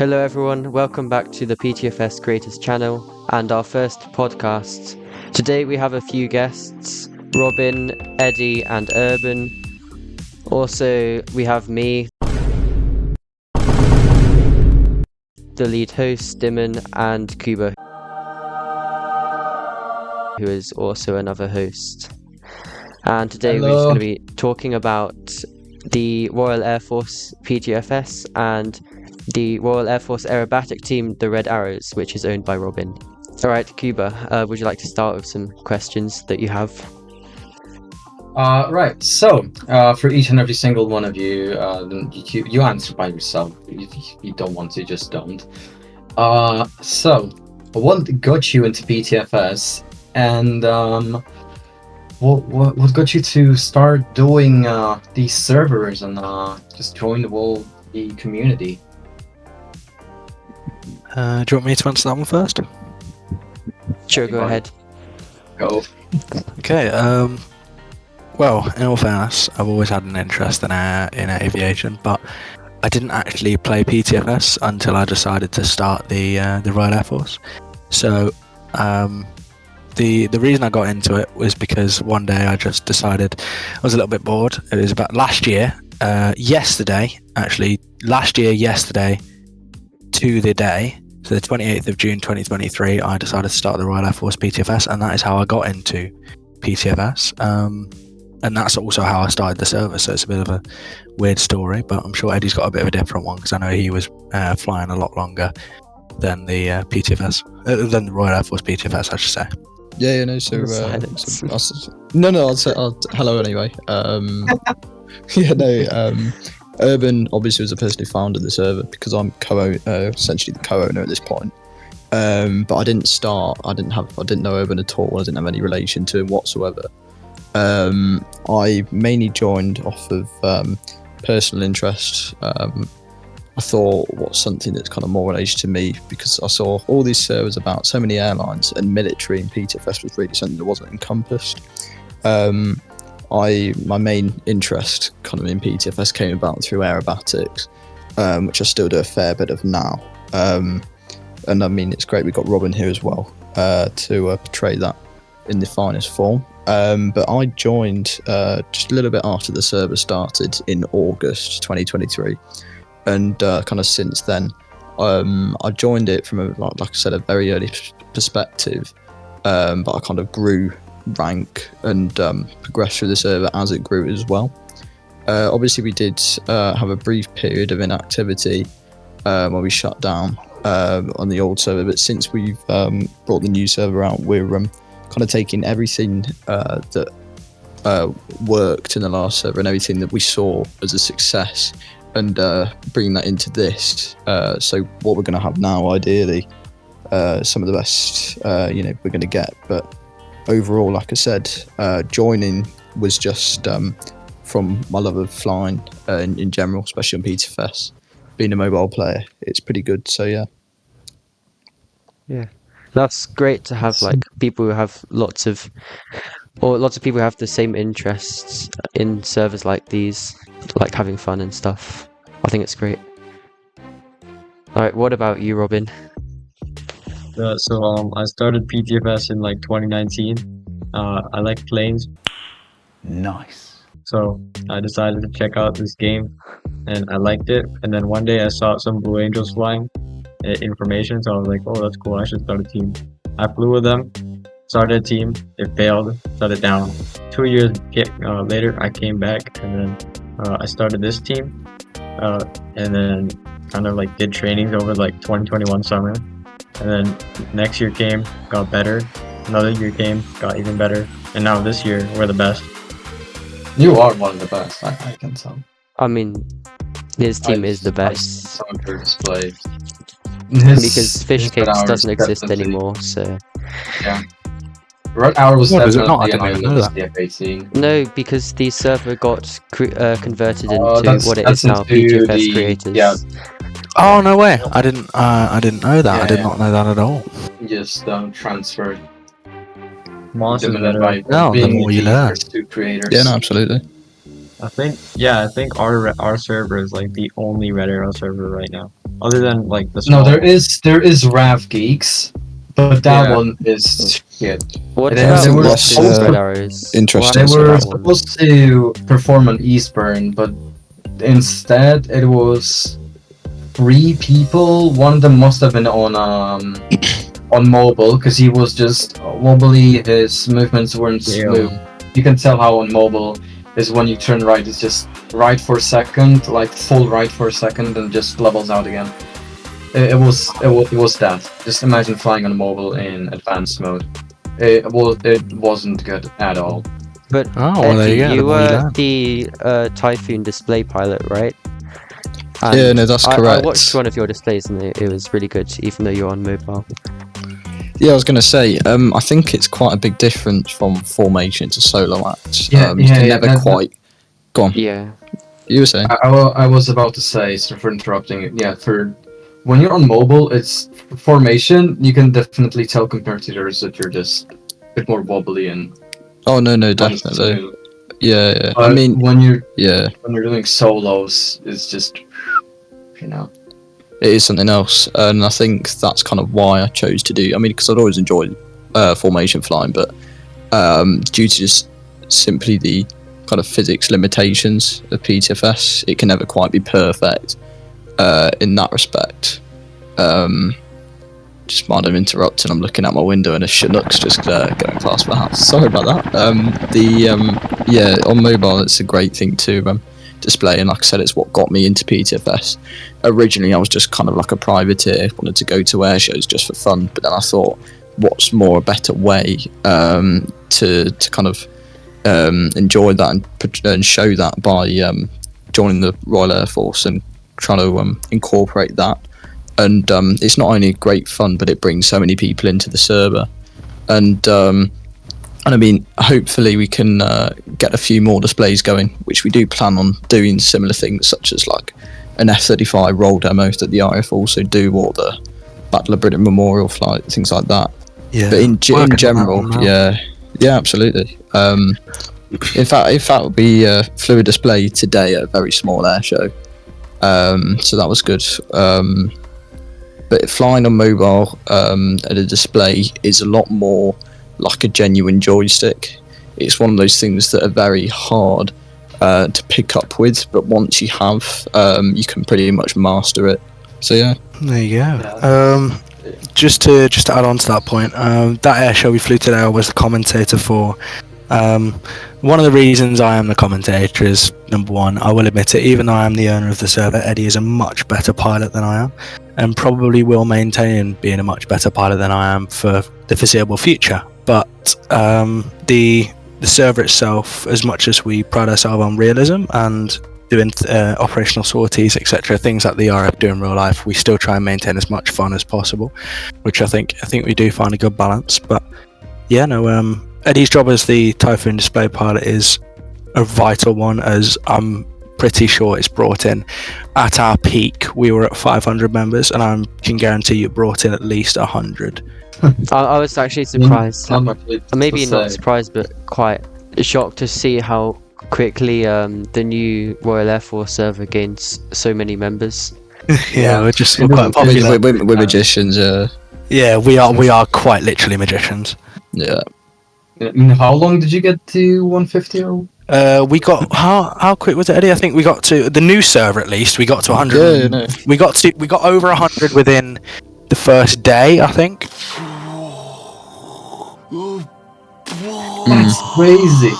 Hello everyone, welcome back to the PTFS Creators channel and our first podcast. Today we have a few guests, Robin, Eddie and Urban. Also we have me, the lead host, Dimon and Kuba, who is also another host. And today we're just going to be talking about the Royal Air Force PTFS and the Royal Air Force Aerobatic team, the Red Arrows, which is owned by Robin. Alright, Kuba, would you like to start with some questions that you have? Right, so for each and every single one of you, you answer by yourself. If you don't want to, just don't. So, what got you into PTFS, and what got you to start doing these servers and just join the community? Do you want me to answer that one first? Sure, go ahead. Go. Okay, well, in all fairness, I've always had an interest in aviation, but I didn't actually play PTFS until I decided to start the Royal Air Force. So, the reason I got into it was because one day I just decided I was a little bit bored. It was about last year to the day, so the 28th of June 2023, I decided to start the Royal Air Force PTFS, and that is how I got into PTFS. And that's also how I started the server, so it's a bit of a weird story, but I'm sure Eddie's got a bit of a different one, because I know he was flying a lot longer than the PTFS, than the Royal Air Force PTFS, I should say. Yeah, no, I'll say hello anyway. Urban obviously was the person who founded the server, because I'm essentially the co-owner at this point. But I didn't know Urban at all. I didn't have any relation to him whatsoever. I mainly joined off of personal interest. I thought, what's something that's kind of more related to me, because I saw all these servers about so many airlines, and military and PTFS was really something that wasn't encompassed. My main interest kind of in PTFS came about through Aerobatics, which I still do a fair bit of now. And I mean, it's great we've got Robin here as well to portray that in the finest form. But I joined just a little bit after the server started in August 2023. And kind of since then, I joined it from, like I said, a very early perspective, but I kind of grew rank and progressed through the server as it grew as well. Obviously, we did have a brief period of inactivity where we shut down on the old server, but since we've brought the new server out, we're kind of taking everything that worked in the last server and everything that we saw as a success, and bringing that into this. So what we're going to have now, ideally, some of the best we're going to get. But overall, like I said, joining was just from my love of flying in general, especially on PTFS. Being a mobile player, it's pretty good. So yeah. That's great to have like people who have lots of people who have the same interests in servers like these, like having fun and stuff. I think it's great. Alright, what about you, Robin? I started PTFS in like 2019. I like planes. Nice. So I decided to check out this game, and I liked it. And then one day I saw some Blue Angels flying information, so I was like, oh, that's cool, I should start a team. I flew with them, started a team, it failed, shut it down. 2 years later, I came back, and then I started this team, and then kind of like did trainings over like 2021 summer. And then next year came, got better. Another year came, got even better. And now this year, we're the best. You are one of the best, I can tell. I mean, his team is the best. I saw your display. Because Fish Cakes doesn't exist anymore, so... Yeah. Red Arrows What, is it definitely not? I an didn't even know island that. scene. No, because the server got converted into what it that's is now, into PTFS Creators. Yeah. Oh, no way! I didn't know that. Yeah, I did not know that at all. Just transferred. Monsters Divided better. by No, the being more you the learn. first two creators. Yeah, no, absolutely. I think our server is like the only Red Arrow server right now. other than like the No, small. there is RAF Geeks, but that Yeah. one is shit. What They about were Watches supposed Red to- Arrows? interesting. What They happened to were that one? supposed to perform an Eastburn, but instead it was 3 people. One of them must have been on mobile because he was just wobbly. His movements weren't smooth. You can tell how on mobile is when you turn right, it's just right for a second, like full right for a second, and just levels out again. It was that. Just imagine flying on mobile in advanced mode. It wasn't good at all. But Oh, well, there Eddie, you go. you the more you were learn. the Typhoon display pilot, right? Yeah, no, that's I correct. watched one of your displays and it was really good, even though you're on mobile. Yeah, I was going to say, I think it's quite a big difference from formation to solo act. Yeah, You can yeah, never that- quite. Go on. Yeah. You were saying. I was about to say, sorry for interrupting it. Yeah, for when you're on mobile, it's formation. You can definitely tell compared to yours that you're just a bit more wobbly and. Oh no, definitely. Yeah. But I mean, when you're yeah, doing solos, it's just, you know. it is something else, and I think that's kind of why I chose to do. I mean, because I'd always enjoyed formation flying, but due to just simply the kind of physics limitations of PTFS, it can never quite be perfect in that respect. Just mind I'm interrupting. I'm looking out my window and a Chinook's just going past my house. Sorry about that. Yeah, on mobile it's a great thing to display, and like I said, it's what got me into PTFS. Originally I was just kind of like a privateer, wanted to go to air shows just for fun, but then I thought, what's more a better way to kind of enjoy that and show that by joining the Royal Air Force and trying to incorporate that. And it's not only great fun, but it brings so many people into the server. And I mean, hopefully we can get a few more displays going, which we do plan on doing similar things, such as like an F-35 roll demo that the RAF also do, or the Battle of Britain Memorial flight, things like that. Yeah. But in Working on that general, one now. yeah, absolutely. In fact, it would be a fluid display today at a very small air show. So that was good. But flying on mobile at a display is a lot more like a genuine joystick. It's one of those things that are very hard to pick up with, but once you have, you can pretty much master it. So yeah. There you go. Just to add on to that point, that air show we flew today, I was the commentator for. One of the reasons I am the commentator is, number one, I will admit it, even though I am the owner of the server, Eddie is a much better pilot than I am, and probably will maintain being a much better pilot than I am for the foreseeable future. But the server itself, as much as we pride ourselves on realism and doing operational sorties, etc., things that the RF do in real life, we still try and maintain as much fun as possible, which I think we do find a good balance. But yeah, no, Eddie's job as the Typhoon display pilot is a vital one, as I'm pretty sure it's brought in. At our peak, we were at 500 members, and I can guarantee you brought in at least 100. I was actually surprised. Not much to Maybe not say. surprised, but quite shocked to see how quickly the new Royal Air Force server gains so many members. Yeah, we're It quite is- popular. We're magicians, yeah. Yeah, we are quite literally magicians. I mean, how long did you get to 150? Or? We got how quick was it, Eddie? I think we got to the new server at least. We got to 100. Yeah, no. We got over 100 within the first day, I think. That's crazy.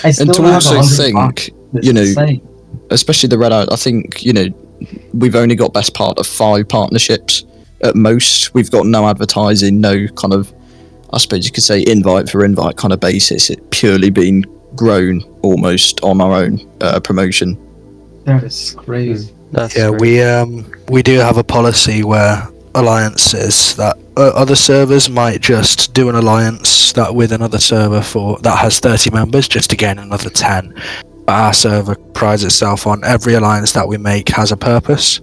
I still And to have also 100 think, bucks. It's you know, insane. especially the Red Arrows, I think, we've only got best part of 5 partnerships at most. We've got no advertising, no kind of, I suppose you could say, invite for invite kind of basis. It's purely been grown almost on our own promotion. That is crazy. That's Yeah, great. we do have a policy where alliances that other servers might just do an alliance that with another server that has 30 members just to gain another 10. But our server prides itself on every alliance that we make has a purpose,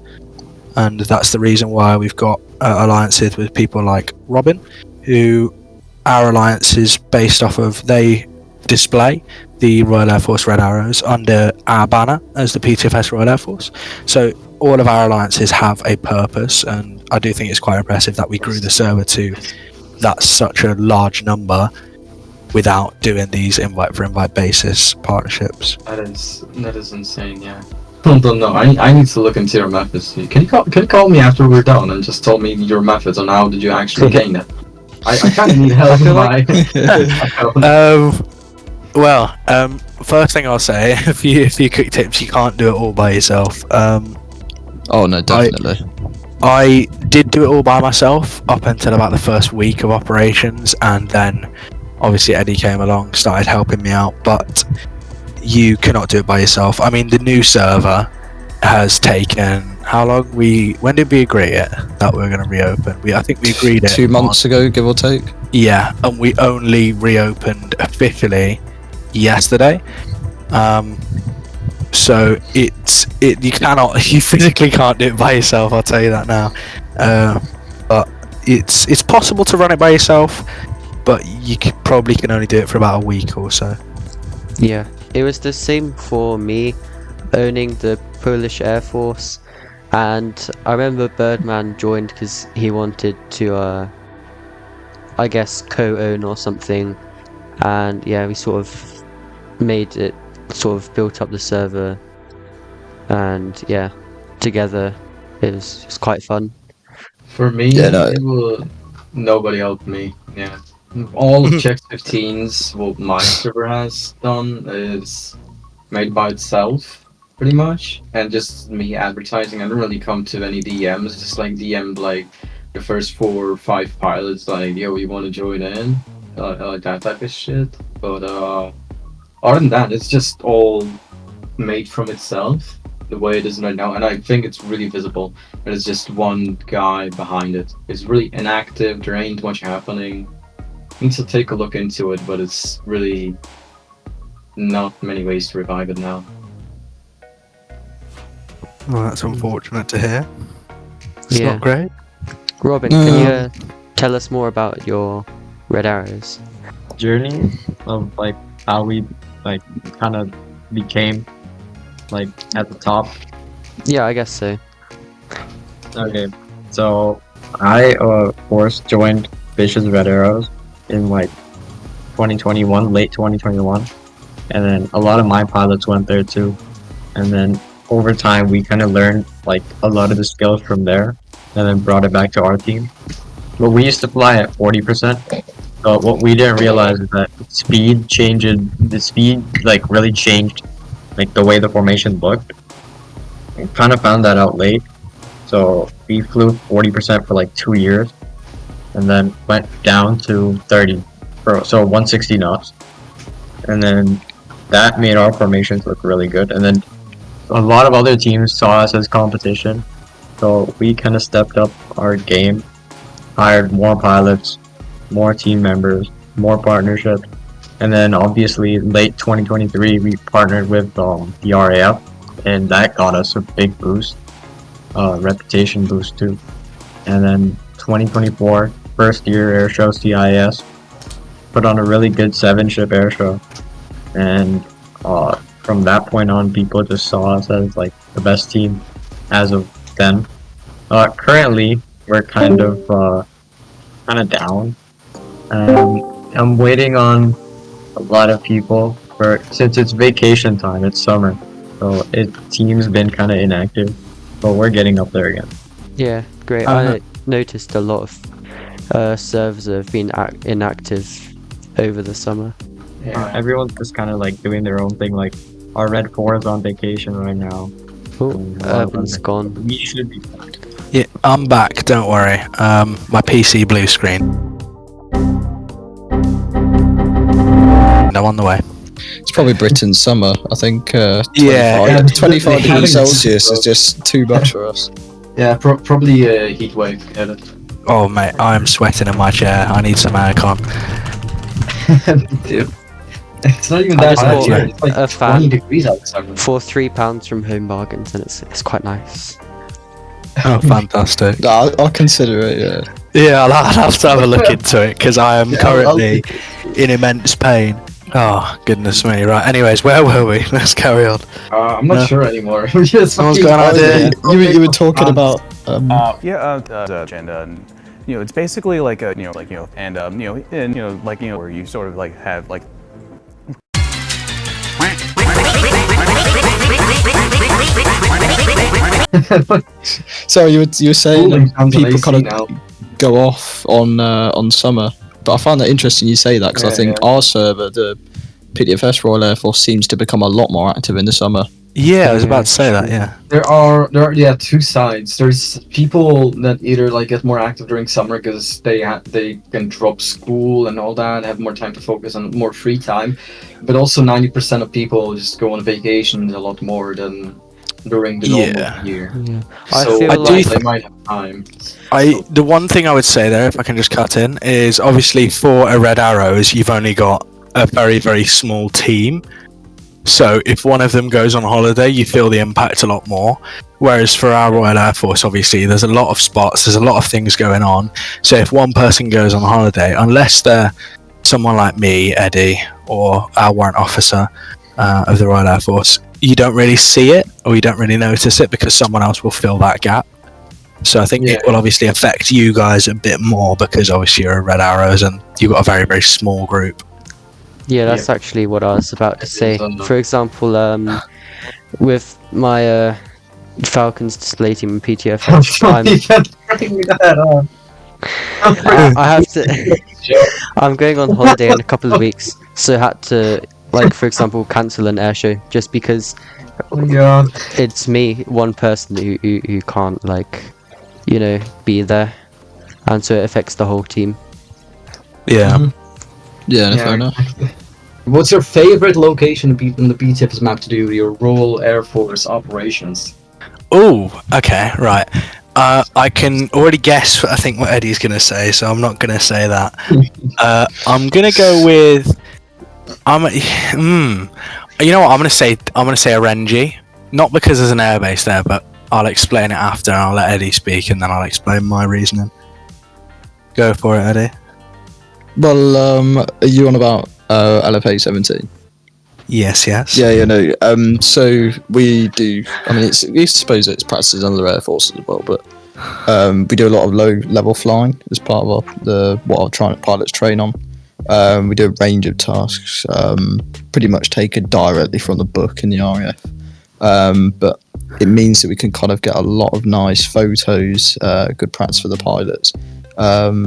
and that's the reason why we've got alliances with people like Robin, who our alliance is based off of. They display the Royal Air Force Red Arrows under our banner as the PTFS Royal Air Force. So all of our alliances have a purpose, and I do think it's quite impressive that we grew the server to that's such a large number without doing these invite for invite basis partnerships. That is insane. Yeah. I don't know. I need to look into your methods. Can you call me after we're done and just tell me your methods on how did you actually gain it? I kind of need help. First thing I'll say, a few quick tips. You can't do it all by yourself. Oh no, definitely. I did do it all by myself up until about the first week of operations, and then obviously Eddie came along, started helping me out, but you cannot do it by yourself. I mean, the new server has taken how long? When did we agree it that we're going to reopen? I think we agreed it 2 months ago, give or take. Yeah, and we only reopened officially yesterday. So you physically can't do it by yourself, I'll tell you that now. But it's possible to run it by yourself, but you probably can only do it for about a week or so. Yeah, it was the same for me owning the Polish Air Force, and I remember Birdman joined because he wanted to I guess co-own or something, and yeah, we sort of built up the server, and yeah, together it was just quite fun. For me, nobody helped me. Yeah, all of Check 15's what my server has done is made by itself, pretty much, and just me advertising. I don't really come to any DMs, just like DM'd like the first 4 or 5 pilots, like, yo, you want to join in, like that type of shit. But other than that, it's just all made from itself, the way it is right now, and I think it's really visible. There's just one guy behind it. It's really inactive, there ain't much happening. Need to take a look into it, but it's really not many ways to revive it now. Well, that's unfortunate to hear. It's Yeah. not great. Robin, can you tell us more about your Red Arrows? Journey of like how we like kind of became like at the top. Yeah, I guess so. Okay, so I of course joined Vicious Red Arrows in like 2021, late 2021, and then a lot of my pilots went there too, and then over time we kind of learned like a lot of the skills from there, and then brought it back to our team. But we used to fly at 40%. But what we didn't realize is that the speed like really changed like the way the formation looked. We kind of found that out late. So we flew 40% for like 2 years, and then went down to 30, so 160 knots. And then that made our formations look really good. And then a lot of other teams saw us as competition, so we kind of stepped up our game, hired more pilots, more team members, more partnerships, and then obviously late 2023 we partnered with the RAF, and that got us a big boost, reputation boost too. And then 2024 first year air show CIS, put on a really good 7-ship air show, and from that point on people just saw us as like the best team as of then. Currently we're kind of down. I'm waiting on a lot of people since it's vacation time, it's summer, so team's been kind of inactive, but we're getting up there again. Yeah, great. I noticed a lot of servers have been inactive over the summer. Yeah. Everyone's just kind of like doing their own thing. Like our Red 4 is on vacation right now. Oh, Urban's gone. We should be fine. Yeah, I'm back, don't worry. My PC blue screen. I'm on the way. It's probably Britain's summer. I think 25 Yeah, degrees Celsius is just too much for us. Yeah, probably a heat wave. Oh mate, I am sweating in my chair. I need some aircon. It's not even I that just bad bought here. It's like a 20 fan degrees outside. for £3 from Home Bargains, and it's quite nice. Oh, fantastic. I'll consider it, yeah. Yeah, I'll have to have a look into it, because I am currently in immense pain. Oh, goodness me. Right, anyways, where were we? Let's carry on. I'm not sure anymore. Someone's got an idea. You were talking about. Agenda, and it's basically like a where you sort of like have like. Sorry, you were saying people kind now. of go off on summer, but I find that interesting you say that because I think our server, the PTFS Royal Air Force, seems to become a lot more active in the summer. Yeah, I was about to say that, yeah. There are two sides. There's people that either like get more active during summer because they can drop school and all that, have more time to focus on more free time, but also 90% of people just go on vacation a lot more than during the normal year. Yeah. So I feel they like might have time. The one thing I would say there, if I can just cut in, is obviously for a Red Arrows, you've only got a very, very small team. So if one of them goes on holiday, you feel the impact a lot more. Whereas for our Royal Air Force, obviously, there's a lot of spots, there's a lot of things going on. So if one person goes on holiday, unless they're someone like me, Eddie, or our warrant officer of the Royal Air Force, you don't really see it or you don't really notice it because someone else will fill that gap. So I think it will obviously affect you guys a bit more because obviously you're a Red Arrows and you've got a very, very small group. Yeah, that's actually what I was about to say. For example, with my Falcons display team in PTFS, I have to. I'm going on holiday in a couple of weeks, so I had to, like, for example, cancel an air show just because it's me, one person who can't, like, be there, and so it affects the whole team. Yeah. Yeah, fair enough. What's your favorite location in the PTFS map to do your Royal Air Force operations? Oh, okay, right. I can already guess, I think, what Eddie's going to say, so I'm not going to say that. I'm going to go with... You know what? I'm going to say Orenji. Not because there's an airbase there, but I'll explain it after, and I'll let Eddie speak, and then I'll explain my reasoning. Go for it, Eddie. Well, are you on about LFA 17? Yes. Yeah, no. So we do. I mean, I suppose it's practices under the Air Force as well, but we do a lot of low-level flying as part of what our pilots train on. We do a range of tasks, pretty much taken directly from the book in the RAF. But it means that we can kind of get a lot of nice photos, good practice for the pilots,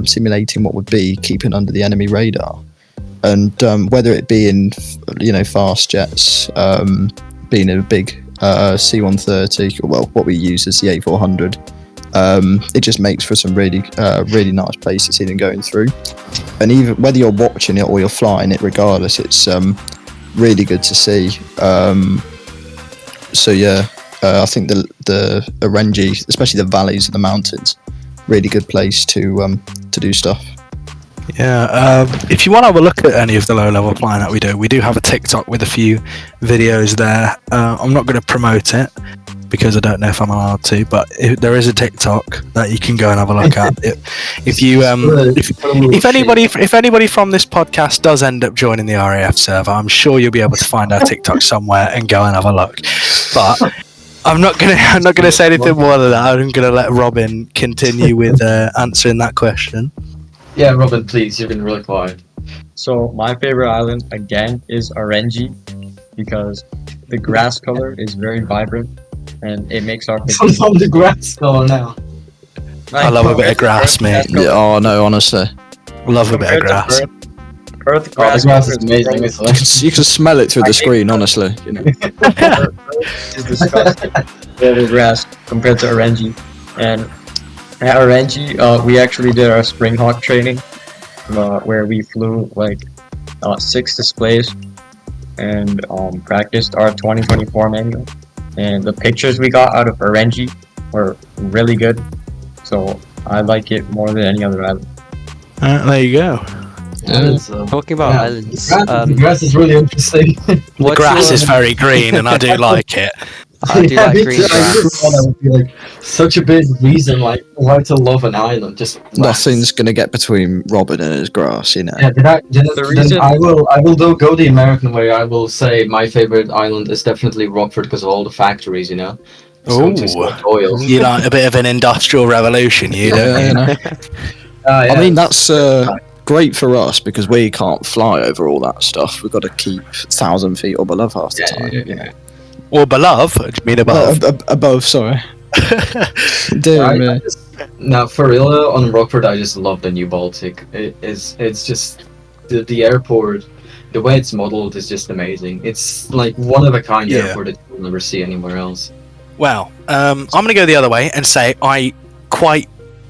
simulating what would be keeping under the enemy radar. And whether it be in, fast jets, being in a big C-130, well, what we use is the A400, it just makes for some really nice places to see them going through. And even whether you're watching it or you're flying it, regardless, it's really good to see. I think the Orenji, especially the valleys of the mountains, really good place to do stuff. Yeah, if you want to have a look at any of the low-level flying that we do have a TikTok with a few videos there. I'm not going to promote it because I don't know if I'm allowed to, but there is a TikTok that you can go and have a look at. If anybody from this podcast does end up joining the RAF server, I'm sure you'll be able to find our TikTok somewhere and go and have a look. But I'm not gonna say anything more than that. I'm gonna let Robin continue with answering that question. Yeah, Robin, please. You've been really quiet. So my favorite island again is Orenji because the grass color is very vibrant and it makes our pictures. From the grass color now. I love a bit of grass, mate. Yeah, oh no, honestly, Love a bit of grass. Earth grass, the grass is amazing. Isn't it? you can smell it through the screen. Honestly, is disgusting. Over grass compared to Orenji, and at Orenji, we actually did our Spring Hawk training, where we flew like 6 displays and practiced our 2024 manual. And the pictures we got out of Orenji were really good, so I like it more than any other island. There you go. Talking about islands, the grass is really interesting. The grass is very green, and I do like it. I do like green I grass. just thought that would be like such a big reason, like why to love an island. Just Nothing's gonna get between Robin and his grass, you know. Yeah, then reason- I will go the American way. I will say my favorite island is definitely Rockford because of all the factories, you know. It's going to export oil. You like a bit of an industrial revolution, you do, you know? I mean, that's great for us because we can't fly over all that stuff. We've got to keep 1,000 feet or below half the time. yeah. Or below, do you mean above? Above, sorry. Dear me. Now, for real, on Rockford, I just love the New Baltic. It's just the airport, the way it's modeled is just amazing. It's like one of a kind airport that you'll never see anywhere else. Well, I'm going to go the other way and say I quite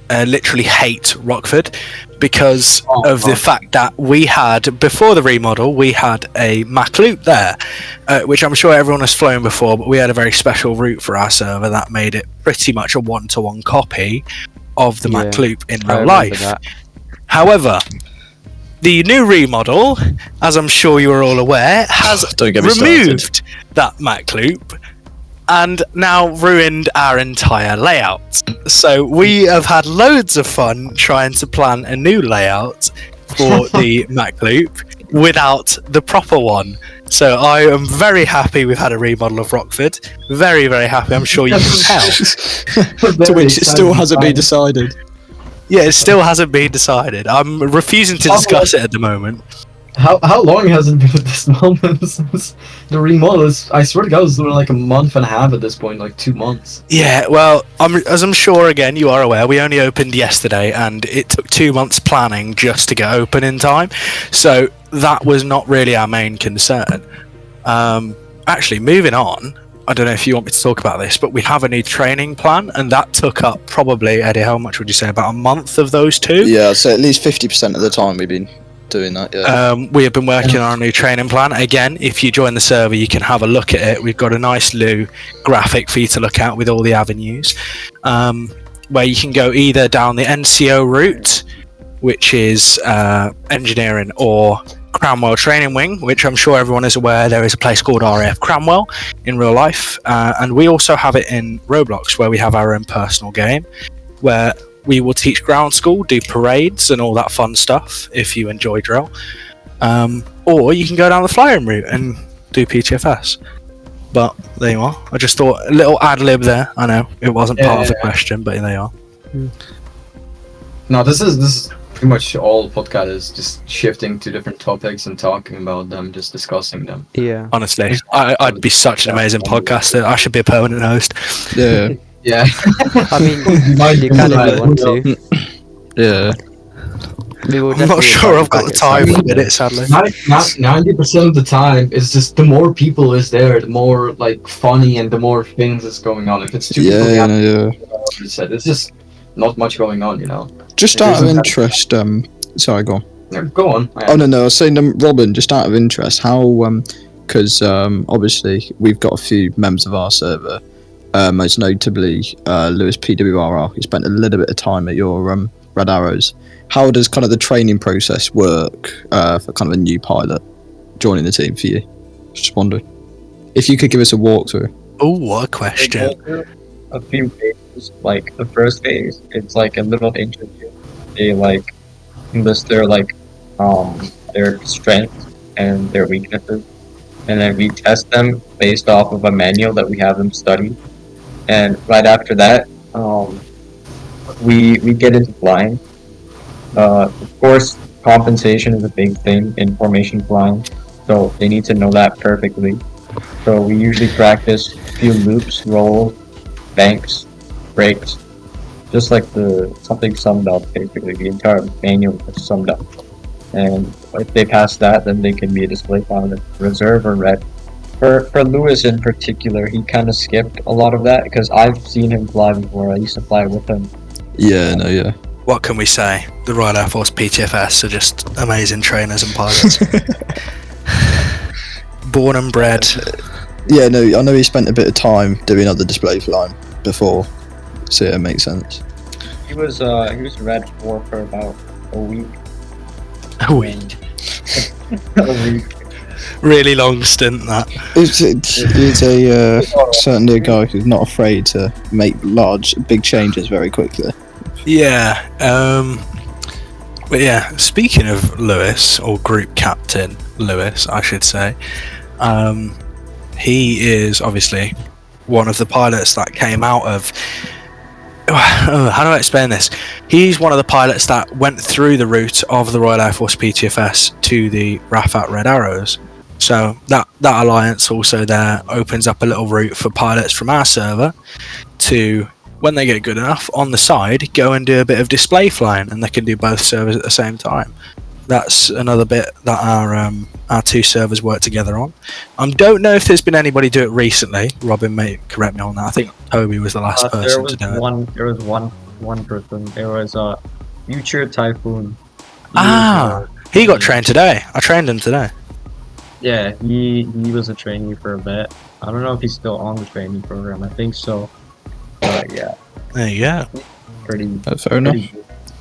literally hate Rockford because of the fact that we had, before the remodel, we had a Mac loop there, which I'm sure everyone has flown before, but we had a very special route for our server that made it pretty much a one-to-one copy of the Mac loop in real life. That. However, the new remodel, as I'm sure you're all aware, has Don't get me removed that Mac loop and now ruined our entire layout. So we have had loads of fun trying to plan a new layout for the Mac loop without the proper one. So I am very happy we've had a remodel of Rockford. Very, very happy. I'm sure you can tell. To which it still hasn't been decided. Yeah, it still hasn't been decided. I'm refusing to discuss it at the moment. How long has it been at this moment since the remodel? I swear to God, it's like a month and a half at this point, like 2 months. Yeah, well, as I'm sure, again, you are aware, we only opened yesterday, and it took 2 months planning just to get open in time. So that was not really our main concern. Actually, moving on, I don't know if you want me to talk about this, but we have a new training plan, and that took up probably, Eddie, how much would you say, about a month of those 2? Yeah, so at least 50% of the time we've been doing that, yeah. We have been working on a new training plan. Again, if you join the server, you can have a look at it. We've got a nice little graphic for you to look at with all the avenues, where you can go either down the NCO route, which is engineering, or Cranwell Training Wing, which I'm sure everyone is aware there is a place called RAF Cranwell in real life, and we also have it in Roblox, where we have our own personal game, where we will teach ground school, do parades and all that fun stuff if you enjoy drill. Or you can go down the flying route and do PTFS. But there you are. I just thought a little ad lib there. I know it wasn't part of the question, but there you are. No, this is pretty much all podcast is just shifting to different topics and talking about them, just discussing them. Yeah. Honestly, I'd be such an amazing podcaster. I should be a permanent host. Yeah. Yeah. I mean, you can if you want to. Yeah. I'm not sure I've got the time for it, sadly. 90% of the time, it's just the more people is there, the more like funny and the more things is going on. If it's too it's just not much going on, you know. Just out of interest, sorry, go on. Yeah, go on. Oh no, I was saying, Robin, just out of interest, how because obviously we've got a few members of our server, most notably Lewis PWRR, who spent a little bit of time at your Red Arrows. How does kind of the training process work for kind of a new pilot joining the team for you? Just wondering if you could give us a walkthrough. Oh, what a question! A few phases, like the first phase, it's like a little interview. They like list their their strengths and their weaknesses, and then we test them based off of a manual that we have them study. And right after that, we get into flying. Of course, compensation is a big thing in formation flying, so they need to know that perfectly. So we usually practice a few loops, rolls, banks, breaks, just like something summed up, basically. The entire manual is summed up. And if they pass that, then they can be a display pilot, reserve or red. For Lewis in particular, he kind of skipped a lot of that because I've seen him fly before. I used to fly with him. Yeah. What can we say? The Royal Air Force PTFS are just amazing trainers and pilots. Born and bred. Yeah, no, I know he spent a bit of time doing other display flying before, so yeah, it makes sense. He was red for about a week. A week. A week. really long stint. That It's certainly a guy who's not afraid to make big changes very quickly. Yeah. But yeah, speaking of Lewis, or Group Captain Lewis, I should say, he is obviously one of the pilots that came out of... how do I explain this? He's one of the pilots that went through the route of the Royal Air Force PTFS to the RAF at Red Arrows. So that alliance also there opens up a little route for pilots from our server to, when they get good enough, on the side, go and do a bit of display flying, and they can do both servers at the same time. That's another bit that our two servers work together on. I don't know if there's been anybody do it recently. Robin may correct me on that. I think Toby was the last person to do it. There was one person. There was Future Typhoon. He got trained today. I trained him today. Yeah, he was a trainee for a bit. I don't know if he's still on the training program. I think so. But yeah. There you go. That's fair enough.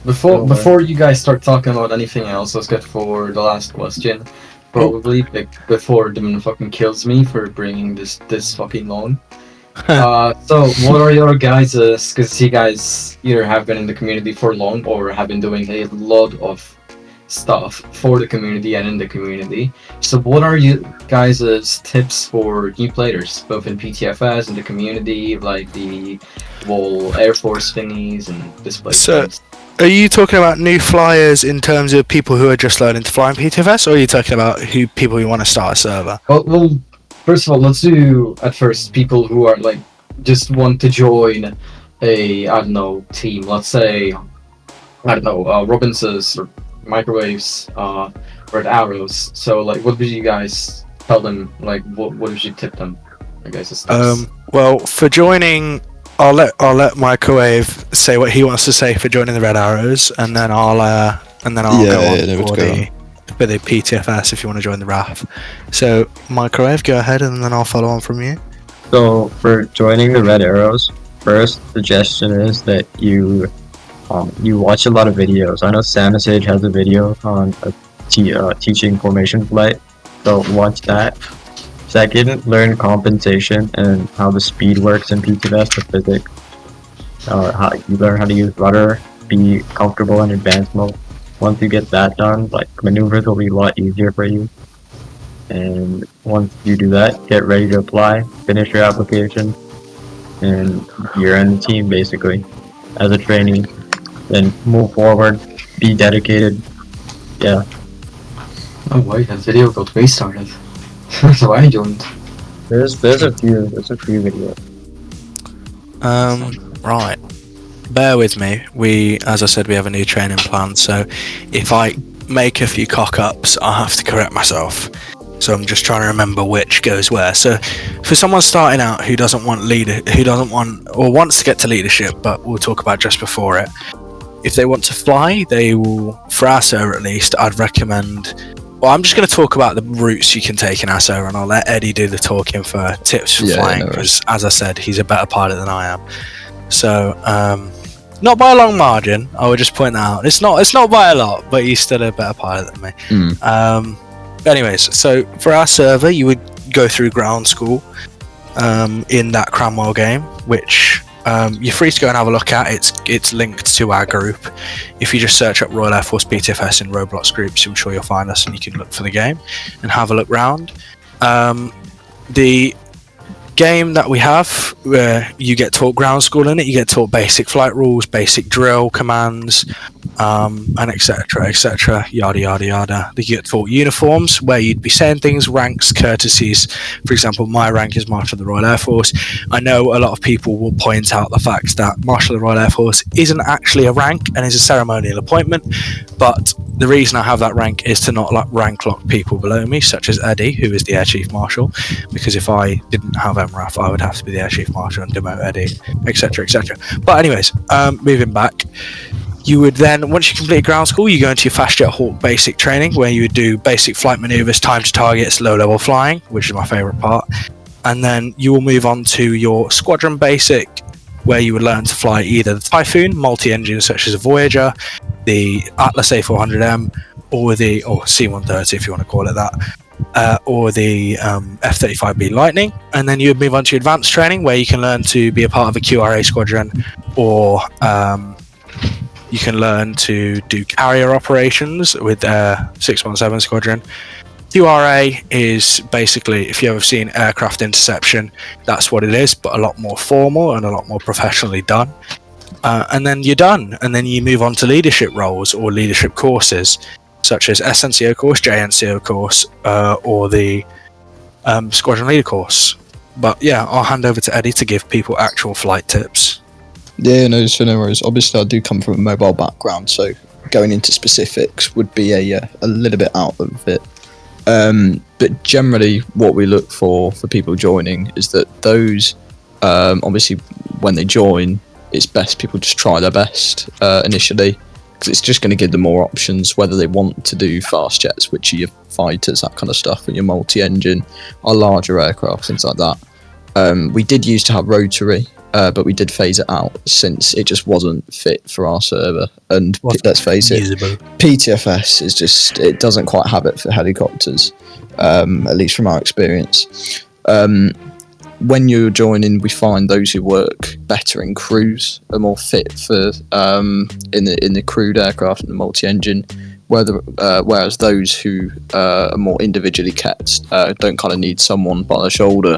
Before you guys start talking about anything else, let's get for the last question. Probably before Dimon fucking kills me for bringing this fucking long. So what are your guys'? Because you guys either have been in the community for long or have been doing a lot of stuff for the community and in the community. So what are you guys' tips for new players, both in PTFS and the community, like the whole Air Force thingies and display things? Are you talking about new flyers in terms of people who are just learning to fly in PTFS, or are you talking about people who want to start a server? Well, first of all, let's do at first people who are like just want to join a team. Let's say Robinson's or Microwaves, Red Arrows. So like, what would you guys tell them? Like, what would you tip them? I guess. Well, for joining. I'll let Microwave say what he wants to say for joining the Red Arrows, and then I'll go on for the PTFS if you want to join the RAF. So Microwave, go ahead, and then I'll follow on from you. So for joining the Red Arrows, first suggestion is that you watch a lot of videos. I know Samasage has a video on teaching formation flight, so watch that. Second, learn compensation and how the speed works in PTFS, the physics. How you learn how to use rudder, be comfortable in advanced mode. Once you get that done, like maneuvers will be a lot easier for you. And once you do that, get ready to apply, finish your application, and you're in the team basically as a trainee. Then move forward, be dedicated. Yeah. Oh wait, that video got restarted. So I joined. There's a few videos. Right. Bear with me. As I said, we have a new training plan. So if I make a few cock-ups, I have to correct myself. So I'm just trying to remember which goes where. So for someone starting out who wants to get to leadership, but we'll talk about just before it. If they want to fly, they will, for our server at least, I'd recommend. Well, I'm just going to talk about the routes you can take in our server, and I'll let Eddie do the talking for tips for flying, because as I said, he's a better pilot than I am. So, not by a long margin, I would just point that out. It's not by a lot, but he's still a better pilot than me. Anyways, so for our server, you would go through ground school in that Cranwell game, which you're free to go and have a look at. It's linked to our group. If you just search up Royal Air Force PTFS in Roblox groups, I'm sure you'll find us and you can look for the game and have a look round. The game that we have, where you get taught ground school in it, you get taught basic flight rules, basic drill commands, and etc, yada yada yada. You get taught uniforms, where you'd be saying things, ranks, courtesies. For example, my rank is Marshal of the Royal Air Force. I know a lot of people will point out the fact that Marshal of the Royal Air Force isn't actually a rank and is a ceremonial appointment, but the reason I have that rank is to not rank lock people below me, such as Eddie, who is the Air Chief Marshal, because if I didn't have MRAF, I would have to be the Air Chief Marshal and demote Eddie, etc. But anyways, moving back, you would then, once you complete ground school, you go into your Fast Jet Hawk basic training, where you would do basic flight maneuvers, time to targets, low level flying, which is my favourite part, and then you will move on to your squadron basic, where you would learn to fly either the Typhoon, multi-engine such as a Voyager, the Atlas A400M, or C-130 if you want to call it that. or the F-35B Lightning, and then you would move on to advanced training, where you can learn to be a part of a QRA squadron, or you can learn to do carrier operations with 617 Squadron. QRA is basically, if you've ever seen aircraft interception, that's what it is, but a lot more formal and a lot more professionally done. And then you're done, and then you move on to leadership roles or leadership courses, such as SNCO course, JNCO course, or the Squadron Leader course. But yeah, I'll hand over to Eddie to give people actual flight tips. Yeah, no worries. Obviously, I do come from a mobile background, so going into specifics would be a little bit out of it. But generally, what we look for people joining is that those, obviously, when they join, it's best people just try their best initially, because it's just going to give them more options, whether they want to do fast jets, which are your fighters, that kind of stuff, and your multi-engine, or larger aircraft, things like that. We did used to have rotary, but we did phase it out since it just wasn't fit for our server. And let's face it, PTFS is just, it doesn't quite have it for helicopters, at least from our experience. When you're joining, we find those who work better in crews are more fit for in the crewed aircraft and the multi-engine, whereas those who are more individually kept don't kind of need someone by the shoulder,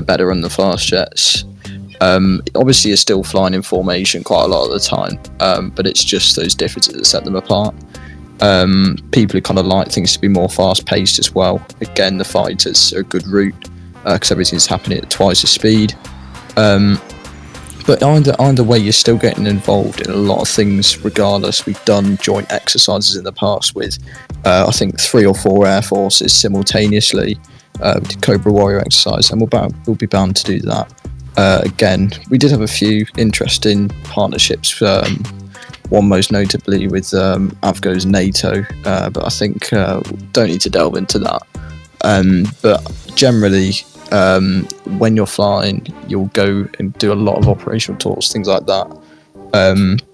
better on the fast jets. Obviously, you're still flying in formation quite a lot of the time, but it's just those differences that set them apart. People who kind of like things to be more fast-paced as well. Again, the fighters are a good route, because everything's happening at twice the speed. But either way, you're still getting involved in a lot of things regardless. We've done joint exercises in the past with, I think, 3 or 4 air forces simultaneously. We did Cobra Warrior exercise, and we'll be bound to do that. Again, we did have a few interesting partnerships, one most notably with Avgo's NATO, but I think don't need to delve into that. But generally, when you're flying, you'll go and do a lot of operational tours, things like that.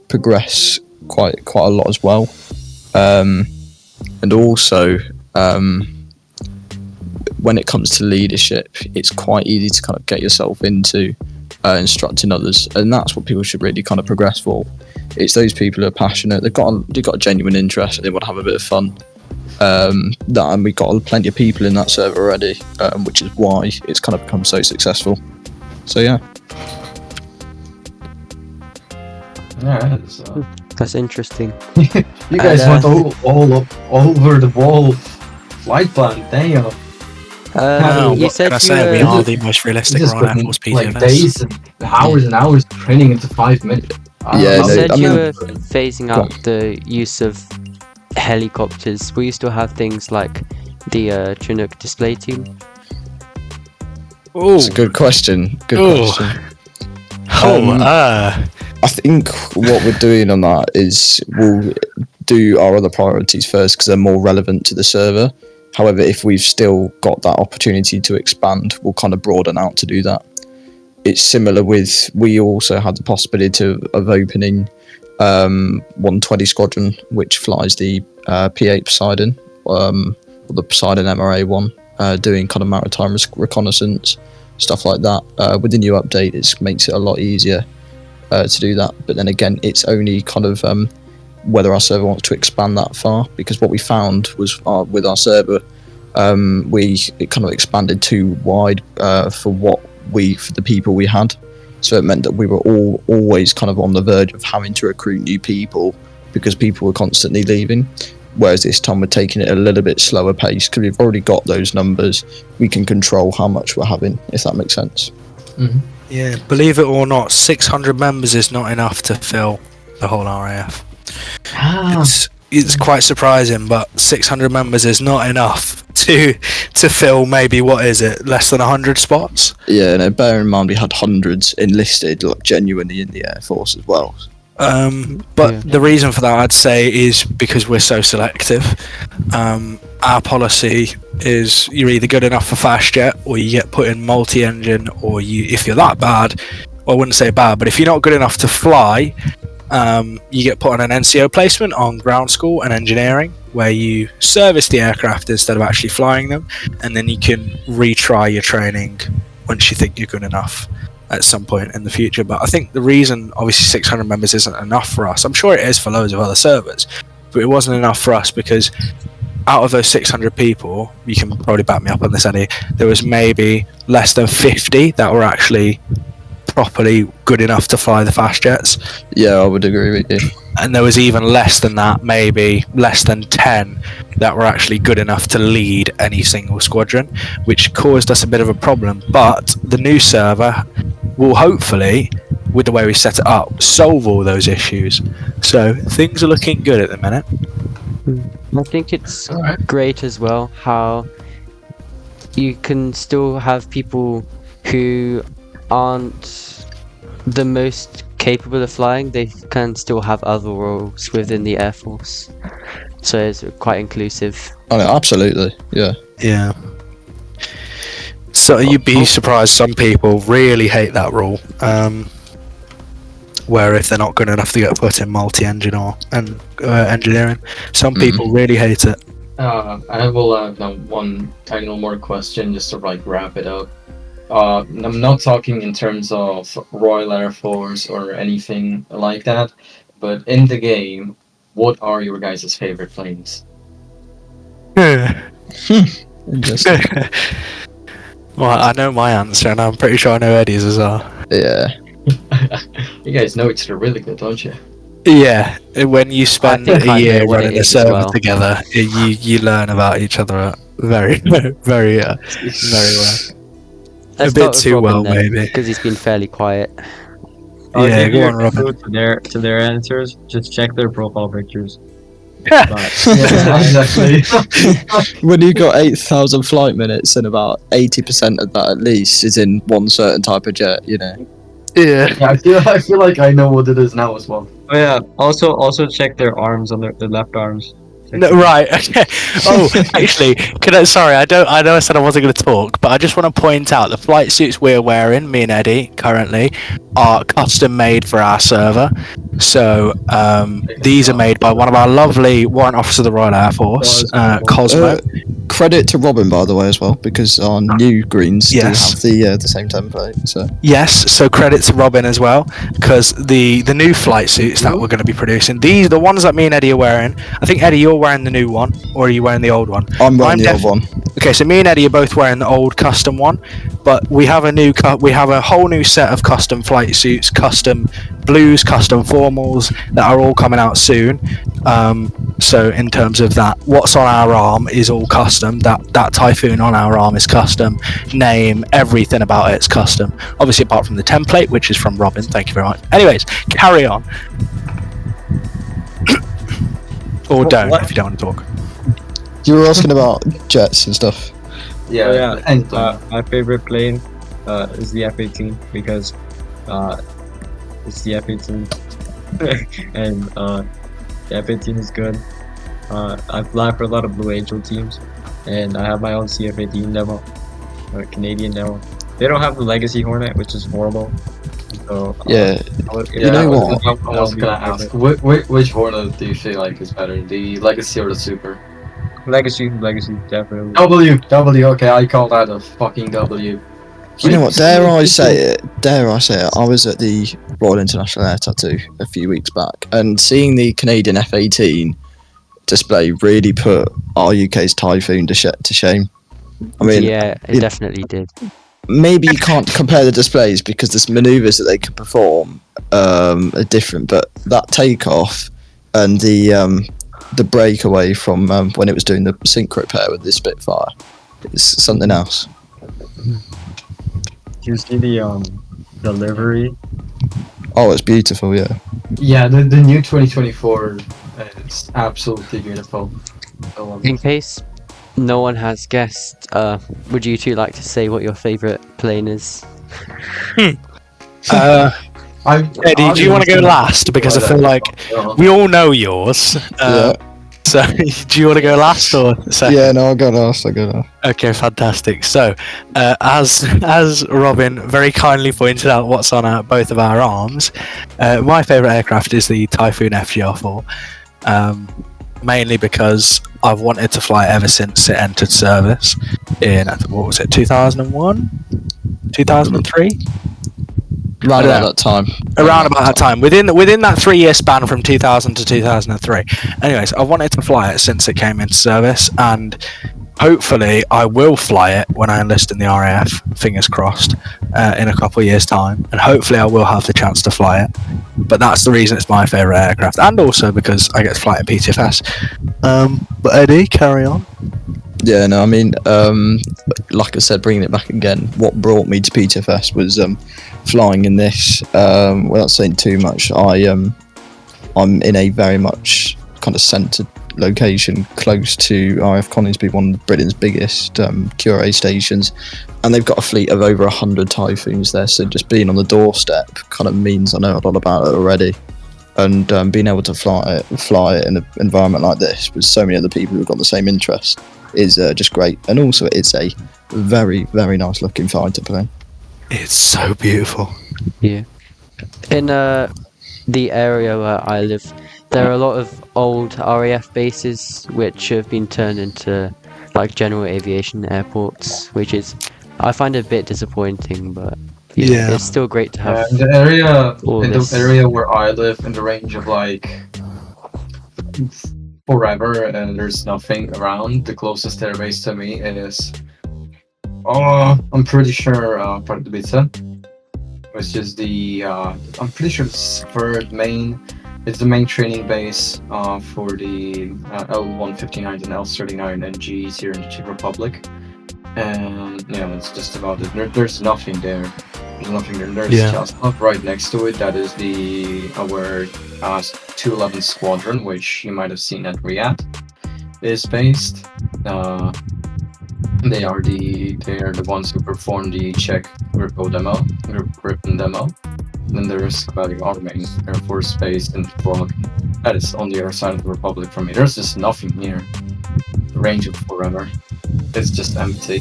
Progress quite a lot as well, and also when it comes to leadership, it's quite easy to kind of get yourself into instructing others, and that's what people should really kind of progress for. It's those people who are passionate, they've got a genuine interest, and they want to have a bit of fun. And we've got plenty of people in that server already, which is why it's kind of become so successful. So yeah. Yeah, That's interesting. you guys went all up over the wall flight plan. Damn. You said we are the most realistic Royal Air Force PTFS. Like days and hours and hours training into 5 minutes. You said you were phasing out the use of helicopters. Will you still have things like the Chinook display team? It's a good question. Question. I think what we're doing on that is we'll do our other priorities first because they're more relevant to the server. However, if we've still got that opportunity to expand, we'll kind of broaden out to do that. It's similar with, we also had the possibility of opening 120 Squadron, which flies the P8 Poseidon, or the Poseidon MRA one, doing kind of maritime reconnaissance, stuff like that. With the new update, it makes it a lot easier to do that. But then again, it's only kind of whether our server wants to expand that far, because what we found was with our server, it kind of expanded too wide for the people we had. So it meant that we were always kind of on the verge of having to recruit new people because people were constantly leaving. Whereas this time we're taking it a little bit slower pace because we've already got those numbers. We can control how much we're having, if that makes sense. Mm-hmm. Yeah, believe it or not, 600 members is not enough to fill the whole RAF. It's quite surprising, but 600 members is not enough to fill maybe, what is it, less than 100 spots? Yeah, no, bear in mind we had hundreds enlisted, like genuinely in the Air Force as well. The reason for that, I'd say, is because we're so selective. Our policy is you're either good enough for fast jet, or you get put in multi-engine, or if you're that bad, well, I wouldn't say bad, but if you're not good enough to fly, you get put on an NCO placement on ground school and engineering, where you service the aircraft instead of actually flying them, and then you can retry your training once you think you're good enough at some point in the future. But I think the reason obviously 600 members isn't enough for us, I'm sure it is for loads of other servers, but it wasn't enough for us because out of those 600 people, you can probably back me up on this, Eddie, there was maybe less than 50 that were actually properly good enough to fly the fast jets. Yeah, I would agree with you. And there was even less than that, maybe less than 10 that were actually good enough to lead any single squadron, which caused us a bit of a problem. But the new server will hopefully, with the way we set it up, solve all those issues. So things are looking good at the minute. I think it's great as well how you can still have people who aren't the most capable of flying, they can still have other roles within the Air Force. So it's quite inclusive. Oh, no, absolutely. Yeah. Yeah. So you'd be surprised, some people really hate that rule. Where if they're not good enough to get put in multi-engine or engineering, some people really hate it. I will have one final more question just to wrap it up. I'm not talking in terms of Royal Air Force or anything like that, but in the game, what are your guys' favorite planes? Interesting. Well, I know my answer, and I'm pretty sure I know Eddie's as well. Yeah. You guys know each other really good, don't you? Yeah, when you spend think I a year know what running it a is as server well. together, you learn about each other very, very well. Let's A bit start with too Robin well, then, maybe. because he's been fairly quiet. I'll Yeah, give go you on, a Robin. clue to their answers. Just check their profile pictures. Yeah, exactly. When you got 8,000 flight minutes and about 80% of that at least is in one certain type of jet, you know. Yeah. I feel like I know what it is now as well. Oh yeah. Also check their arms on their left arms. Check No, them. right. Okay. Oh, actually, sorry. I know I said I wasn't going to talk, but I just want to point out the flight suits we're wearing, me and Eddie, currently, are custom made for our server. So these are made by one of our lovely warrant officers of the Royal Air Force, Cosmo. Credit to Robin, by the way, as well, because our new greens Yes. do have the same template. So Yes, so credit to Robin as well, because the new flight suits that we're going to be producing, the ones that me and Eddie are wearing, I think Eddie, you're wearing the new one, or are you wearing the old one? I'm wearing the old one. Okay, so me and Eddie are both wearing the old custom one, but we have a whole new set of custom flight suits, custom blues, custom formals that are all coming out soon. So in terms of that, what's on our arm is all custom. That Typhoon on our arm is custom. Name, everything about it's custom. Obviously, apart from the template, which is from Robin. Thank you very much. Anyways, carry on. Or don't if you don't want to talk. You were asking about jets and stuff. Yeah, and my favorite plane is the F-18 because it's the F-18 and the F-18 is good. I fly for a lot of Blue Angel teams, and I have my own CF-18 demo, Canadian demo. They don't have the Legacy Hornet, which is horrible. So Yeah. You know what? I was gonna ask, which Hornet do you feel like is better, the Legacy or the Super? Legacy, definitely. W. Okay, I call that a fucking W. You know what? Dare I say it? I was at the Royal International Air Tattoo a few weeks back, and seeing the Canadian F-18 display really put our UK's Typhoon to shame. I mean, Yeah, it definitely did. maybe you can't compare the displays because the manoeuvres that they can perform are different, but that takeoff and the breakaway from when it was doing the synchro pair with the Spitfire is something else. Do you see the livery? Oh, it's beautiful, yeah. Yeah, the new 2024, it's absolutely beautiful. In case no one has guessed, would you two like to say what your favourite plane is? Eddie, do you want to go last? Because I feel like we all know yours. Yeah. So, do you want to go last or second? Yeah, no, I'll go last. Okay, fantastic. So, as Robin very kindly pointed out, what's on both of our arms, my favourite aircraft is the Typhoon FGR4. mainly because I've wanted to fly ever since it entered service in, what was it, 2001? 2003? Around about that time. Around about that time, within that 3-year span from 2000 to 2003. Anyways, I wanted to fly it since it came into service, and hopefully I will fly it when I enlist in the RAF, fingers crossed, in a couple of years' time, and hopefully I will have the chance to fly it. But that's the reason it's my favourite aircraft, and also because I get to fly it in PTFS. But Eddie, carry on. Yeah, no, I mean, like I said, bringing it back again, what brought me to PTFS was flying in this. Without saying too much, I'm in a very much kind of centred location close to RAF Coningsby, one of Britain's biggest QRA stations, and they've got a fleet of over 100 Typhoons there, so just being on the doorstep kind of means I know a lot about it already. And being able to fly it in an environment like this with so many other people who've got the same interest is just great. And also it's a very, very nice looking fighter plane. It's so beautiful. Yeah. In the area where I live, there are a lot of old RAF bases which have been turned into like general aviation airports, which is, I find it a bit disappointing, but Yeah. it's still great to have. In the area where I live, in the range of like forever, and there's nothing around. The closest airbase to me is, I'm pretty sure Pardubice, which is the I'm pretty sure it's third main. It's the main training base for the L159 and L39 NGs here in the Czech Republic. And yeah, that's just about it. There's nothing there. There's nothing there. There's just right next to it. That is the our 211 Squadron, which you might have seen at Riyadh, is based. They are the ones who perform the Czech Gripen demo. Then there's our main Air Force base in Prague. That is on the other side of the Republic from me. There's just nothing here. The range of forever. It's just empty.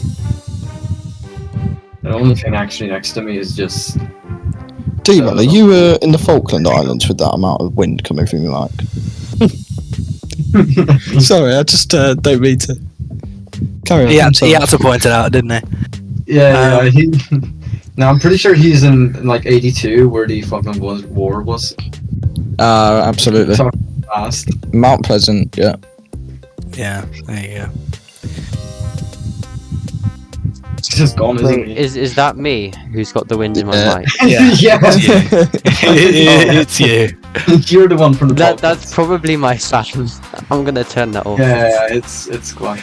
The only thing actually next to me is just... Dimon, are you in the Falkland Islands with that amount of wind coming from your mic? Sorry, I just don't mean to. Carry on. He had to point it out, didn't he? Yeah, Now I'm pretty sure he's in like 82, where the Falkland War was. Absolutely. Fast. Mount Pleasant, yeah. Yeah, there you go. It's just gone, isn't he? Is that me who's got the wind in my mic? Yeah. Yeah. It's you. You're the one from the podcast. That's probably my sound. I'm gonna turn that off. Yeah, it's quite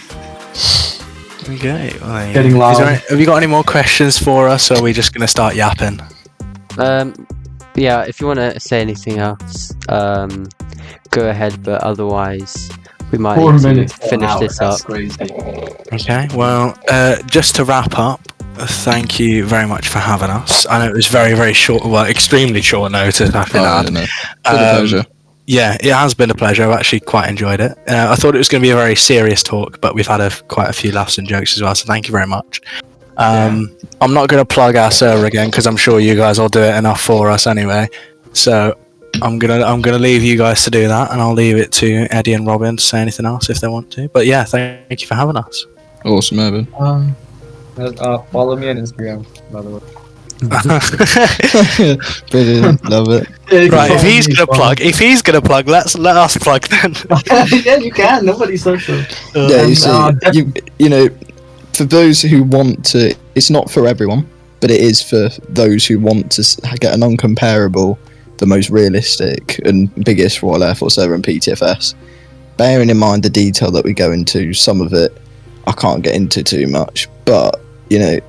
Okay. Well, getting loud. Have you got any more questions for us, or are we just going to start yapping? Yeah, if you want to say anything else, go ahead, but otherwise we might 4 need to minutes finish this That's up. crazy. Okay, well, just to wrap up, thank you very much for having us. I know it was very, very short, well, extremely short notice after that. Been a pleasure. Yeah, it has been a pleasure. I've actually quite enjoyed it. I thought it was going to be a very serious talk, but we've had quite a few laughs and jokes as well, so thank you very much. I'm not going to plug our server again, because I'm sure you guys will do it enough for us anyway. So I'm gonna leave you guys to do that, and I'll leave it to Eddie and Robin to say anything else if they want to. But yeah, thank you for having us. Awesome, Evan. Follow me on Instagram, by the way. Brilliant, love it. Yeah, Right, if he's gonna plug, let us plug then. Yeah, you can. Nobody said so. Yeah, you see, you know, for those who want to, it's not for everyone, but it is for those who want to get an uncomparable, the most realistic and biggest Royal Air Force ever in PTFS. Bearing in mind the detail that we go into, some of it I can't get into too much, but you know,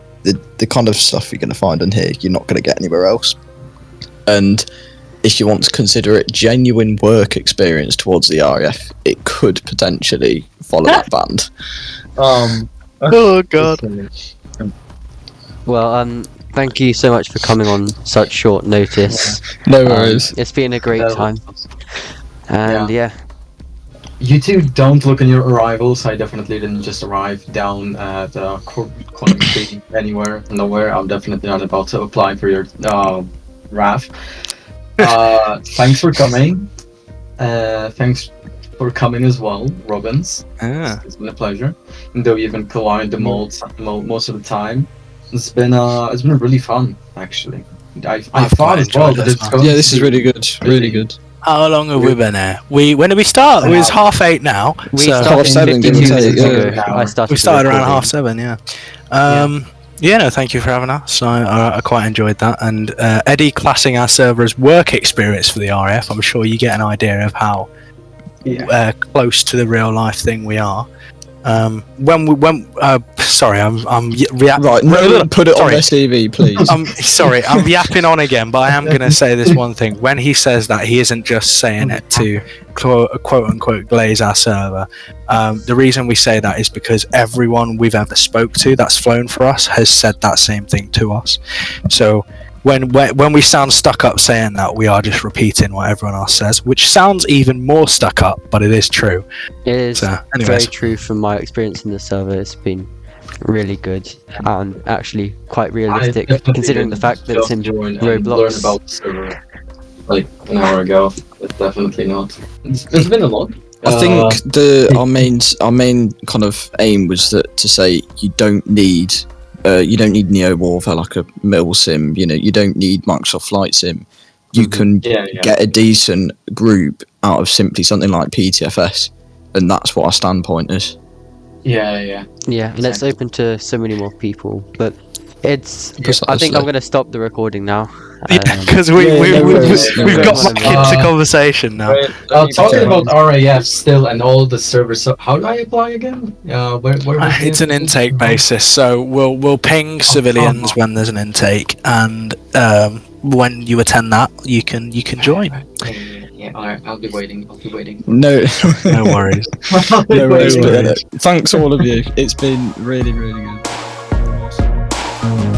the kind of stuff you're going to find in here, you're not going to get anywhere else. And if you want to consider it genuine work experience towards the RAF, it could potentially follow that band. Oh god. Well, thank you so much for coming on such short notice. No worries. It's been a great time. And yeah. You two don't look on your arrivals. I definitely didn't just arrive down at Coningsby nowhere. I'm definitely not about to apply for your RAF. Thanks for coming. Thanks for coming as well, Robbins. Ah. It's been a pleasure. And though you've been colliding the molds most of the time, it's been really fun actually. I I've thought quite as well enjoyed that this it's one. going Yeah, this to is be really good. Really good. How long have we been here? When did we start? It was 8:30 now. We so started Half seven, 52 give or take, minutes yeah. ago. Now. I started we the started around recording. 7:30. Yeah. Yeah, no, thank you for having us. I quite enjoyed that. And Eddie classing our server as work experience for the RAF. I'm sure you get an idea of how close to the real life thing we are. Sorry, I'm Right, no, put it on their CV, please. I'm yapping on again, but I am going to say this one thing. When he says that, he isn't just saying it to quote unquote glaze our server. The reason we say that is because everyone we've ever spoke to that's flown for us has said that same thing to us. So when we sound stuck up saying that, we are just repeating what everyone else says, which sounds even more stuck up, but it is true. It is So, very anyways. true from my experience in the server. It's been really good and actually quite realistic, considering the fact that it's in Learn Roblox. about the server like an hour ago, but definitely not. It's been a lot. I think our main kind of aim was to say you don't need Neo Warfare like a mil sim. You don't need Microsoft Flight Sim. You can get a decent group out of simply something like PTFS, and that's what our standpoint is. Yeah, and it's open to so many more people, but it's. Precisely. I think I'm going to stop the recording now. Because no we've worries. got back into conversation now. Talking about RAF still and all the servers. So how do I apply again? Where It's an intake basis, so we'll ping civilians when there's an intake, and when you attend that, you can join. Yeah, I'll be waiting. No, No worries. no worries. worries. Thanks all of you. It's been really, really good. Awesome.